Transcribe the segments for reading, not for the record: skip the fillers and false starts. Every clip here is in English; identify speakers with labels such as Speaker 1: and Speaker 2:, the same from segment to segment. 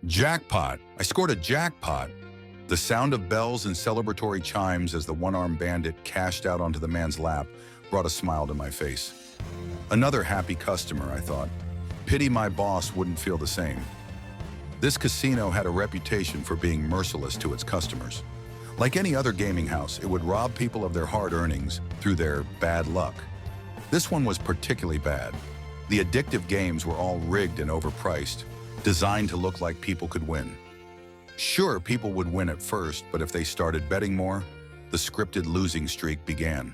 Speaker 1: Jackpot! I scored a jackpot! The sound of bells and celebratory chimes as the one-armed bandit cashed out onto the man's lap brought a smile to my face. Another happy customer, I thought. Pity my boss wouldn't feel the same. This casino had a reputation for being merciless to its customers. Like any other gaming house, it would rob people of their hard earnings through their bad luck. This one was particularly bad. The addictive games were all rigged and overpriced, designed to look like people could win. Sure, people would win at first, but if they started betting more, the scripted losing streak began.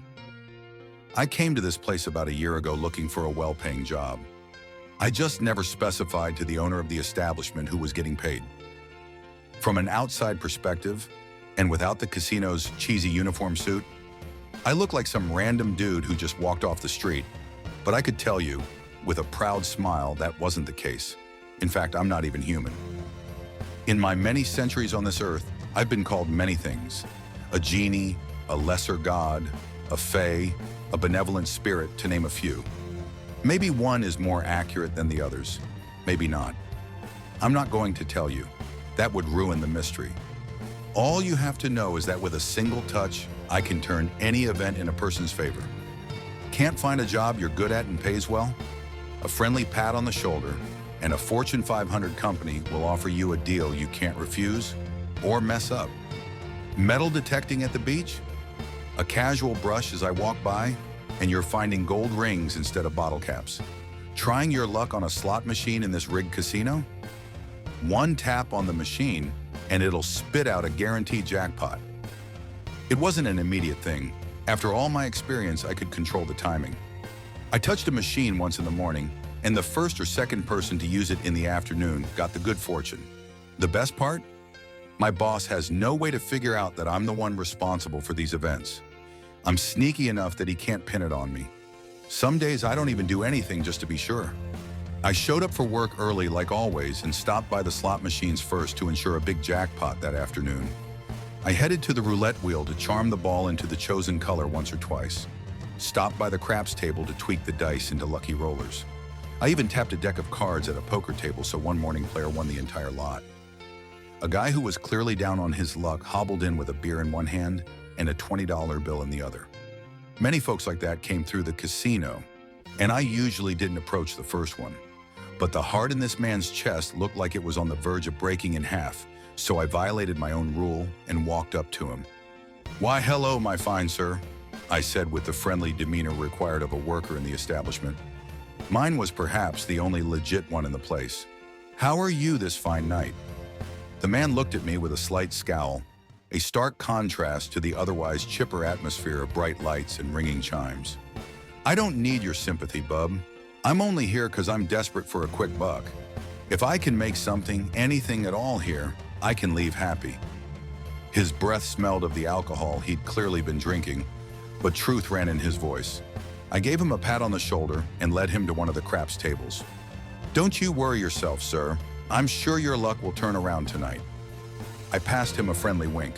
Speaker 1: I came to this place about a year ago looking for a well-paying job. I just never specified to the owner of the establishment who was getting paid. From an outside perspective, and without the casino's cheesy uniform suit, I looked like some random dude who just walked off the street. But I could tell you, with a proud smile, that wasn't the case. In fact, I'm not even human. In my many centuries on this earth, I've been called many things. A genie, a lesser god, a fae, a benevolent spirit, to name a few. Maybe one is more accurate than the others. Maybe not. I'm not going to tell you. That would ruin the mystery. All you have to know is that with a single touch, I can turn any event in a person's favor. Can't find a job you're good at and pays well? A friendly pat on the shoulder and a Fortune 500 company will offer you a deal you can't refuse or mess up. Metal detecting at the beach? A casual brush as I walk by, and you're finding gold rings instead of bottle caps. Trying your luck on a slot machine in this rigged casino? One tap on the machine, and it'll spit out a guaranteed jackpot. It wasn't an immediate thing. After all my experience, I could control the timing. I touched a machine once in the morning, and the first or second person to use it in the afternoon got the good fortune. The best part? My boss has no way to figure out that I'm the one responsible for these events. I'm sneaky enough that he can't pin it on me. Some days I don't even do anything just to be sure. I showed up for work early like always and stopped by the slot machines first to ensure a big jackpot that afternoon. I headed to the roulette wheel to charm the ball into the chosen color once or twice. Stopped by the craps table to tweak the dice into lucky rollers. I even tapped a deck of cards at a poker table so one morning player won the entire lot. A guy who was clearly down on his luck hobbled in with a beer in one hand and a $20 bill in the other. Many folks like that came through the casino, and I usually didn't approach the first one. But the heart in this man's chest looked like it was on the verge of breaking in half, so I violated my own rule and walked up to him. "Why, hello, my fine sir," I said with the friendly demeanor required of a worker in the establishment. Mine was perhaps the only legit one in the place. "How are you this fine night?" The man looked at me with a slight scowl, a stark contrast to the otherwise chipper atmosphere of bright lights and ringing chimes. "I don't need your sympathy, bub. I'm only here because I'm desperate for a quick buck. If I can make something, anything at all here, I can leave happy." His breath smelled of the alcohol he'd clearly been drinking, but truth ran in his voice. I gave him a pat on the shoulder and led him to one of the craps tables. "Don't you worry yourself, sir. I'm sure your luck will turn around tonight." I passed him a friendly wink.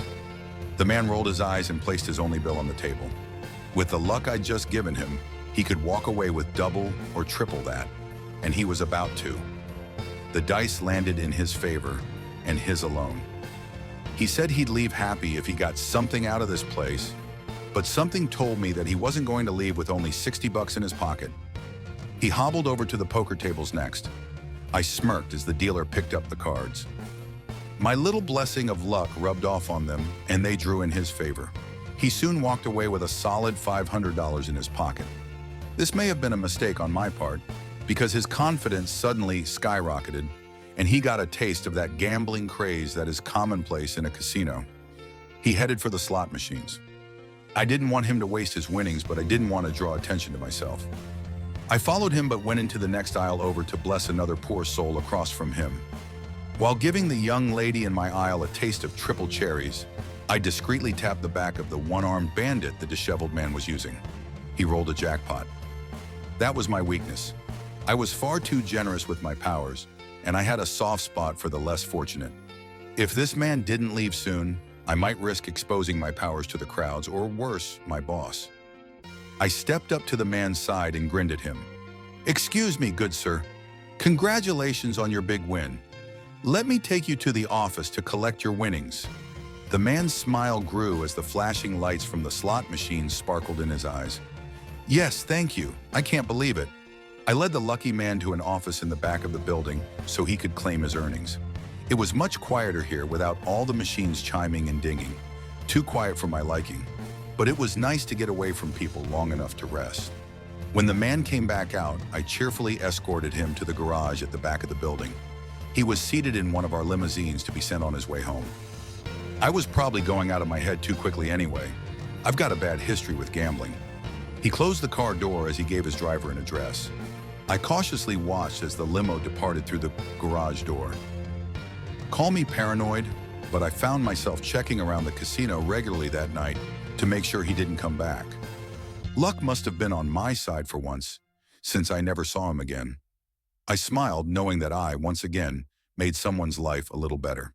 Speaker 1: The man rolled his eyes and placed his only bill on the table. With the luck I'd just given him, he could walk away with double or triple that, and he was about to. The dice landed in his favor, and his alone. He said he'd leave happy if he got something out of this place, but something told me that he wasn't going to leave with only 60 bucks in his pocket. He hobbled over to the poker tables next. I smirked as the dealer picked up the cards. My little blessing of luck rubbed off on them, and they drew in his favor. He soon walked away with a solid $500 in his pocket. This may have been a mistake on my part, because his confidence suddenly skyrocketed, and he got a taste of that gambling craze that is commonplace in a casino. He headed for the slot machines. I didn't want him to waste his winnings, but I didn't want to draw attention to myself. I followed him but went into the next aisle over to bless another poor soul across from him. While giving the young lady in my aisle a taste of triple cherries, I discreetly tapped the back of the one-armed bandit the disheveled man was using. He rolled a jackpot. That was my weakness. I was far too generous with my powers, and I had a soft spot for the less fortunate. If this man didn't leave soon, I might risk exposing my powers to the crowds, or worse, my boss. I stepped up to the man's side and grinned at him. "Excuse me, good sir. Congratulations on your big win. Let me take you to the office to collect your winnings. The man's smile grew as the flashing lights from the slot machines sparkled in his eyes. Yes, thank you. I can't believe it. I led the lucky man to an office in the back of the building so he could claim his earnings. It was much quieter here without all the machines chiming and dinging. Too quiet for my liking. But it was nice to get away from people long enough to rest. When the man came back out, I cheerfully escorted him to the garage at the back of the building. He was seated in one of our limousines to be sent on his way home. I was probably going out of my head too quickly anyway. I've got a bad history with gambling. He closed the car door as he gave his driver an address. I cautiously watched as the limo departed through the garage door. Call me paranoid, but I found myself checking around the casino regularly that night to make sure he didn't come back. Luck must have been on my side for once, since I never saw him again. I smiled, knowing that I, once again, made someone's life a little better.